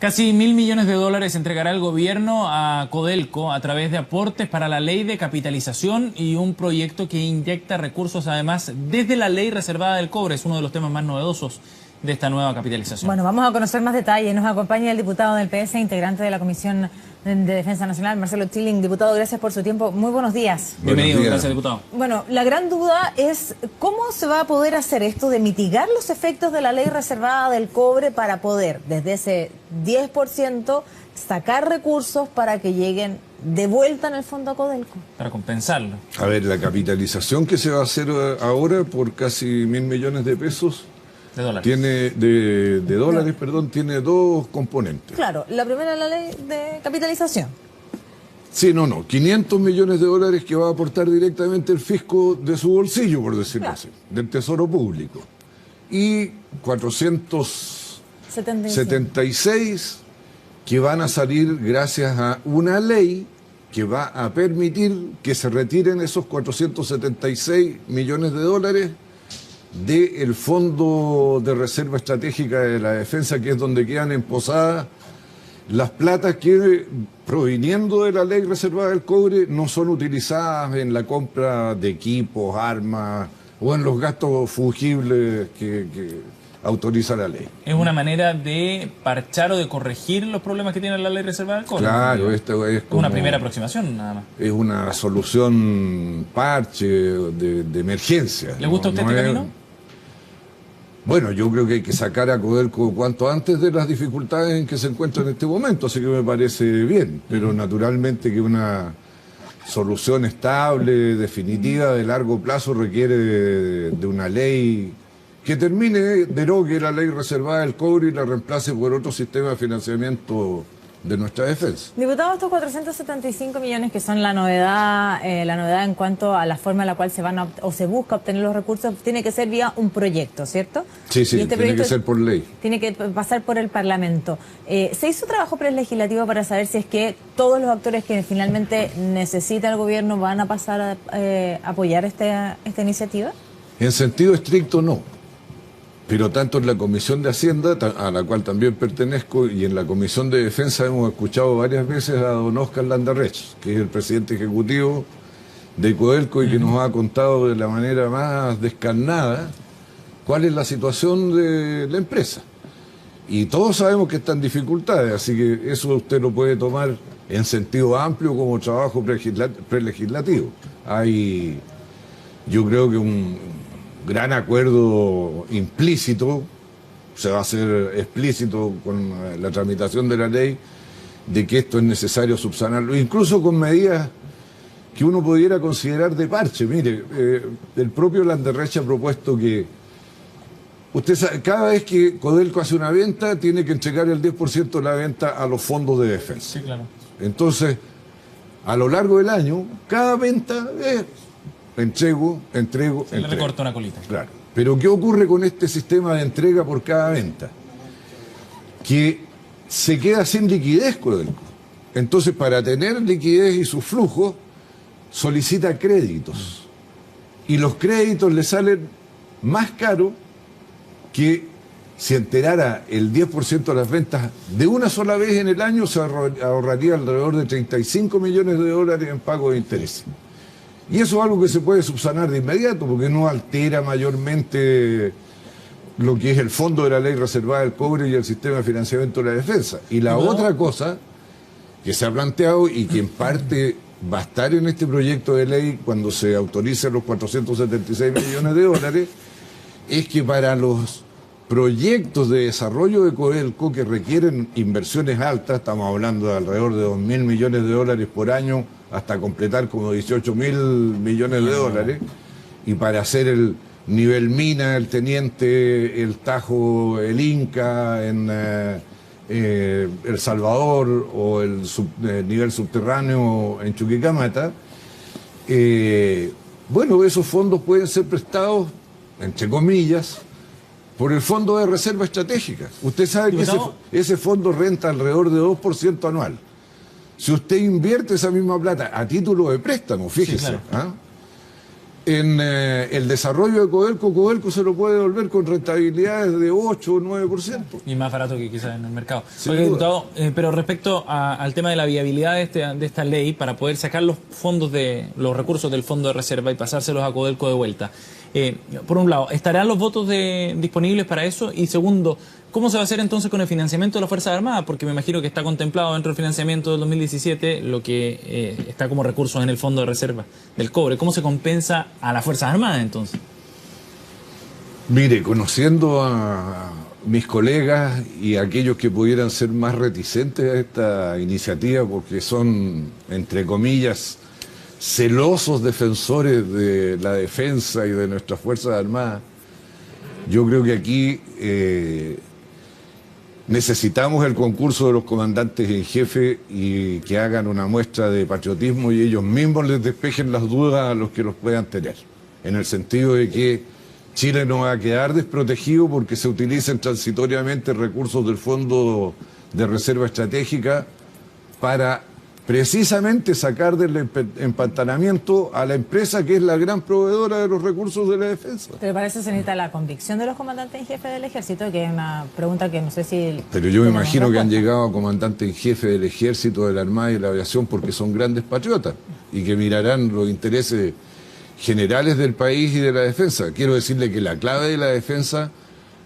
Casi $1.000 millones entregará el gobierno a Codelco a través de aportes para la ley de capitalización y un proyecto que inyecta recursos además desde la ley reservada del cobre. Es uno de los temas más novedosos de esta nueva capitalización. Bueno, vamos a conocer más detalles. Nos acompaña el diputado del PS, integrante de la Comisión de Defensa Nacional, Marcelo Tilling. Diputado, gracias por su tiempo. Muy buenos días. Bienvenido, gracias, diputado. Bueno, la gran duda es cómo se va a poder hacer esto de mitigar los efectos de la ley reservada del cobre para poder, desde ese 10%, sacar recursos para que lleguen de vuelta en el fondo a Codelco. Para compensarlo. A ver, la capitalización que se va a hacer ahora por casi 1.000 millones de pesos... De dólares. De dólares, perdón, tiene dos componentes. Claro, la primera es la ley de capitalización. Sí, no, 500 millones de dólares que va a aportar directamente el fisco de su bolsillo, por decirlo así, del Tesoro Público. Y 476 que van a salir gracias a una ley que va a permitir que se retiren esos 476 millones de dólares del Fondo de Reserva Estratégica de la Defensa, que es donde quedan emposadas las platas que, proviniendo de la ley reservada del cobre, no son utilizadas en la compra de equipos, armas o en los gastos fungibles que autoriza la ley. ¿Es una manera de parchar o de corregir los problemas que tiene la ley reservada del cobre? Claro, esto es como una primera aproximación, nada más. Es una solución parche de emergencia. ¿Le gusta a usted este camino? Bueno, yo creo que hay que sacar a Codelco cuanto antes de las dificultades en que se encuentra en este momento, así que me parece bien, pero naturalmente que una solución estable, definitiva, de largo plazo requiere de una ley que termine, derogue la ley reservada del cobre y la reemplace por otro sistema de financiamiento de nuestra defensa. Diputado, estos 475 millones que son la novedad en cuanto a la forma en la cual se van o se busca obtener los recursos, tiene que ser vía un proyecto, ¿cierto? Sí, tiene que ser por ley. Tiene que pasar por el Parlamento. ¿Se hizo trabajo prelegislativo para saber si es que todos los actores que finalmente necesita el gobierno van a pasar a apoyar esta iniciativa? En sentido estricto, no. Pero tanto en la Comisión de Hacienda, a la cual también pertenezco, y en la Comisión de Defensa hemos escuchado varias veces a don Oscar Landarrech, que es el presidente ejecutivo de Codelco y que nos ha contado de la manera más descarnada cuál es la situación de la empresa. Y todos sabemos que está en dificultades, así que eso usted lo puede tomar en sentido amplio como trabajo prelegislativo. Hay, yo creo que un gran acuerdo implícito, se va a hacer explícito con la tramitación de la ley, de que esto es necesario subsanarlo, incluso con medidas que uno pudiera considerar de parche. Mire, el propio Landarrech ha propuesto que usted sabe, cada vez que Codelco hace una venta, tiene que entregar el 10% de la venta a los fondos de defensa. Sí, claro. Entonces, a lo largo del año, cada venta es entrego. Le recorta una colita. Claro. Pero ¿qué ocurre con este sistema de entrega por cada venta? Que se queda sin liquidez Codelco. Entonces, para tener liquidez y su flujo, solicita créditos. Y los créditos le salen más caros que si enterara el 10% de las ventas de una sola vez en el año, se ahorraría alrededor de 35 millones de dólares en pago de intereses. Y eso es algo que se puede subsanar de inmediato, porque no altera mayormente lo que es el fondo de la ley reservada del cobre y el sistema de financiamiento de la defensa. Y la otra cosa que se ha planteado y que en parte va a estar en este proyecto de ley cuando se autoricen los 476 millones de dólares, es que para los proyectos de desarrollo de Codelco que requieren inversiones altas, estamos hablando de alrededor de 2.000 millones de dólares por año, hasta completar como 18.000 millones de dólares, y para hacer el nivel mina, el Teniente, el Tajo, el Inca, en El Salvador, o el nivel subterráneo en Chuquicamata, bueno, esos fondos pueden ser prestados, entre comillas, por el Fondo de Reserva Estratégica. Usted sabe que ese fondo renta alrededor de 2% anual. Si usted invierte esa misma plata a título de préstamo, fíjese, sí, claro. En el desarrollo de Codelco se lo puede devolver con rentabilidades de 8 o 9%. Y más barato que quizás en el mercado. Sin Oye, duda. diputado, pero respecto al tema de la viabilidad de esta ley para poder sacar los los recursos del fondo de reserva y pasárselos a Codelco de vuelta. Por un lado, ¿estarán los votos disponibles para eso? Y segundo, ¿cómo se va a hacer entonces con el financiamiento de las Fuerzas Armadas? Porque me imagino que está contemplado dentro del financiamiento del 2017 lo que está como recursos en el fondo de reserva del cobre. ¿Cómo se compensa a las Fuerzas Armadas entonces? Mire, conociendo a mis colegas y a aquellos que pudieran ser más reticentes a esta iniciativa porque son, entre comillas, celosos defensores de la defensa y de nuestras Fuerzas Armadas, yo creo que aquí necesitamos el concurso de los comandantes en jefe y que hagan una muestra de patriotismo y ellos mismos les despejen las dudas a los que los puedan tener, en el sentido de que Chile no va a quedar desprotegido porque se utilicen transitoriamente recursos del Fondo de Reserva Estratégica para precisamente sacar del empantanamiento a la empresa que es la gran proveedora de los recursos de la defensa. Pero para eso se necesita la convicción de los comandantes en jefe del ejército, que es una pregunta que no sé si... Pero yo me tenemos imagino que han respuesta. llegado a comandantes en jefe del ejército, de la Armada y de la aviación porque son grandes patriotas y que mirarán los intereses generales del país y de la defensa. Quiero decirle que la clave de la defensa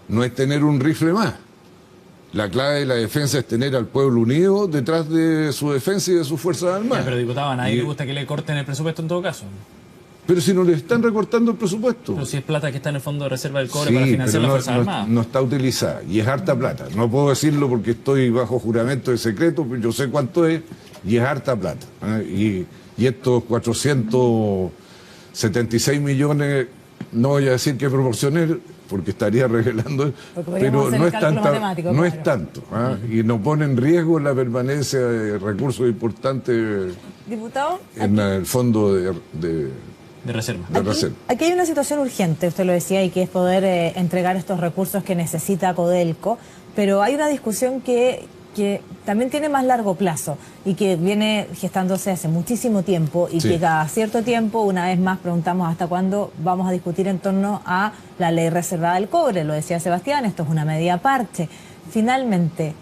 no es tener un rifle más. La clave de la defensa es tener al pueblo unido detrás de su defensa y de sus Fuerzas Armadas. Pero diputado, a nadie le gusta que le corten el presupuesto en todo caso. Pero si no le están recortando el presupuesto. Pero si es plata que está en el fondo de reserva del cobre Sí, para financiar pero las Fuerzas Armadas. no está utilizada y es harta plata. No puedo decirlo porque estoy bajo juramento de secreto, pero yo sé cuánto es y es harta plata. Y estos 476 millones, no voy a decir qué proporciones porque estaría revelando, Porque podríamos pero hacer no el es, cálculo tanta, matemático, no claro. es tanto. Y no pone en riesgo la permanencia de recursos importantes Diputado, en el fondo de reserva. reserva. aquí hay una situación urgente, usted lo decía, y que es poder entregar estos recursos que necesita Codelco, pero hay una discusión que también tiene más largo plazo y que viene gestándose hace muchísimo tiempo y Sí. que cada cierto tiempo, una vez más, preguntamos hasta cuándo vamos a discutir en torno a la ley reservada del cobre. Lo decía Sebastián, esto es una medida parche. Finalmente,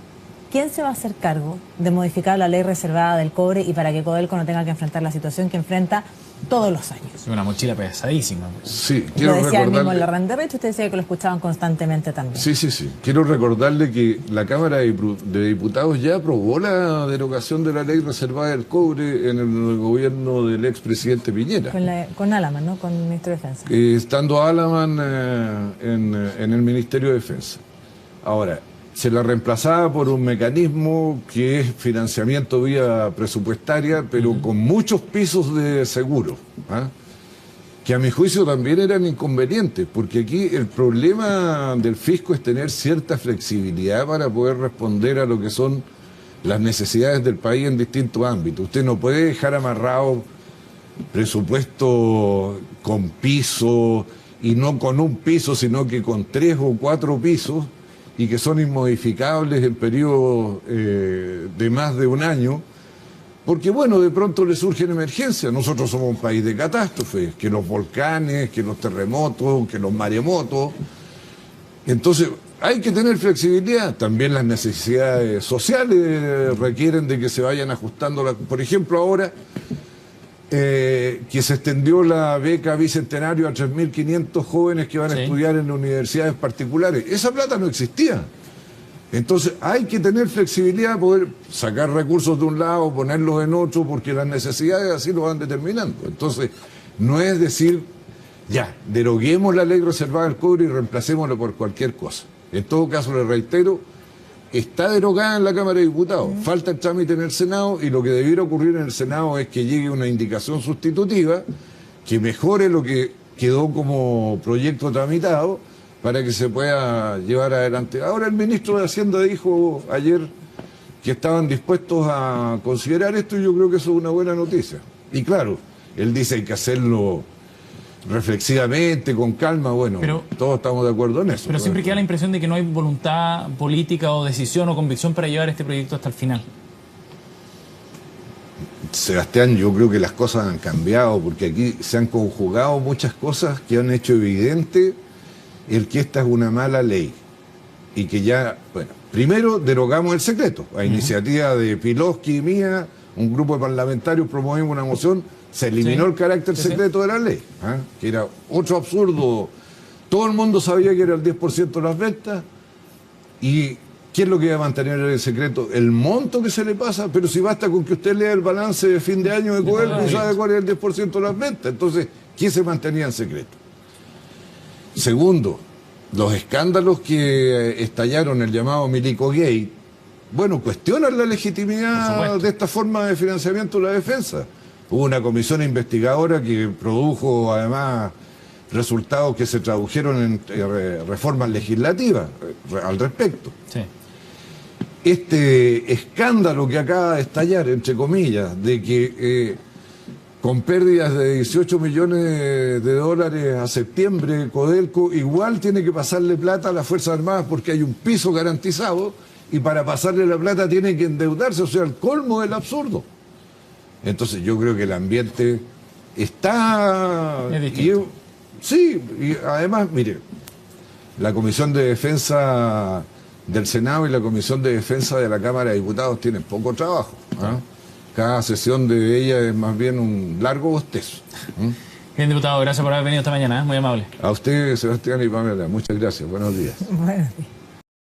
¿quién se va a hacer cargo de modificar la ley reservada del cobre y para que Codelco no tenga que enfrentar la situación que enfrenta todos los años? Es una mochila pesadísima. Sí, Lo quiero decía el mismo recordarle. Larranderrech, usted decía que lo escuchaban constantemente también. Sí. Quiero recordarle que la Cámara de Diputados ya aprobó la derogación de la ley reservada del cobre en el gobierno del expresidente Piñera. Con Alaman, ¿no? Con el ministro de Defensa. Estando Alaman en el Ministerio de Defensa. Ahora, se la reemplazaba por un mecanismo que es financiamiento vía presupuestaria, pero con muchos pisos de seguro, que a mi juicio también eran inconvenientes, porque aquí el problema del fisco es tener cierta flexibilidad para poder responder a lo que son las necesidades del país en distintos ámbitos. Usted no puede dejar amarrado presupuesto con piso, y no con un piso, sino que con 3 o 4 pisos, y que son inmodificables en periodos de más de un año, porque bueno, de pronto le surgen emergencias. Nosotros somos un país de catástrofes, que los volcanes, que los terremotos, que los maremotos. Entonces hay que tener flexibilidad. También las necesidades sociales requieren de que se vayan ajustando. Por ejemplo, ahora que se extendió la beca bicentenario a 3.500 jóvenes que van a estudiar en universidades particulares. Esa plata no existía. Entonces hay que tener flexibilidad, poder sacar recursos de un lado, ponerlos en otro, porque las necesidades así lo van determinando. Entonces no es decir, ya, deroguemos la ley reservada del cobre y reemplacémosla por cualquier cosa. En todo caso, le reitero, está derogada en la Cámara de Diputados, falta el trámite en el Senado, y lo que debiera ocurrir en el Senado es que llegue una indicación sustitutiva que mejore lo que quedó como proyecto tramitado para que se pueda llevar adelante. Ahora el ministro de Hacienda dijo ayer que estaban dispuestos a considerar esto, y yo creo que eso es una buena noticia. Y claro, él dice que hay que hacerlo reflexivamente, con calma. Bueno, pero todos estamos de acuerdo en eso. Pero siempre queda la impresión de que no hay voluntad política o decisión o convicción para llevar este proyecto hasta el final. Sebastián, yo creo que las cosas han cambiado, porque aquí se han conjugado muchas cosas que han hecho evidente el que esta es una mala ley. Y que ya, bueno, primero derogamos el secreto. A iniciativa de Piloski y mía, un grupo de parlamentarios promovimos una moción, se eliminó el carácter secreto de la ley, que era otro absurdo. Todo el mundo sabía que era el 10% de las ventas. ¿Y qué es lo que iba a mantener en secreto? El monto que se le pasa, pero si basta con que usted lea el balance de fin de año de Codelco y sabe cuál es el 10% de las ventas. Entonces, ¿qué se mantenía en secreto? Segundo, los escándalos que estallaron, el llamado Milico Gate, bueno, cuestionan la legitimidad de esta forma de financiamiento de la defensa. Hubo una comisión investigadora que produjo, además, resultados que se tradujeron en reformas legislativas al respecto. Sí. Este escándalo que acaba de estallar, entre comillas, de que con pérdidas de 18 millones de dólares a septiembre, Codelco igual tiene que pasarle plata a las Fuerzas Armadas porque hay un piso garantizado y para pasarle la plata tiene que endeudarse, o sea, el colmo del absurdo. Entonces yo creo que el ambiente está... Es distinto. Sí, y además, mire, la Comisión de Defensa del Senado y la Comisión de Defensa de la Cámara de Diputados tienen poco trabajo. Cada sesión de ella es más bien un largo bostezo. Bien, diputado, gracias por haber venido esta mañana, muy amable. A usted, Sebastián y Pamela, muchas gracias. Buenos días. Buenos días.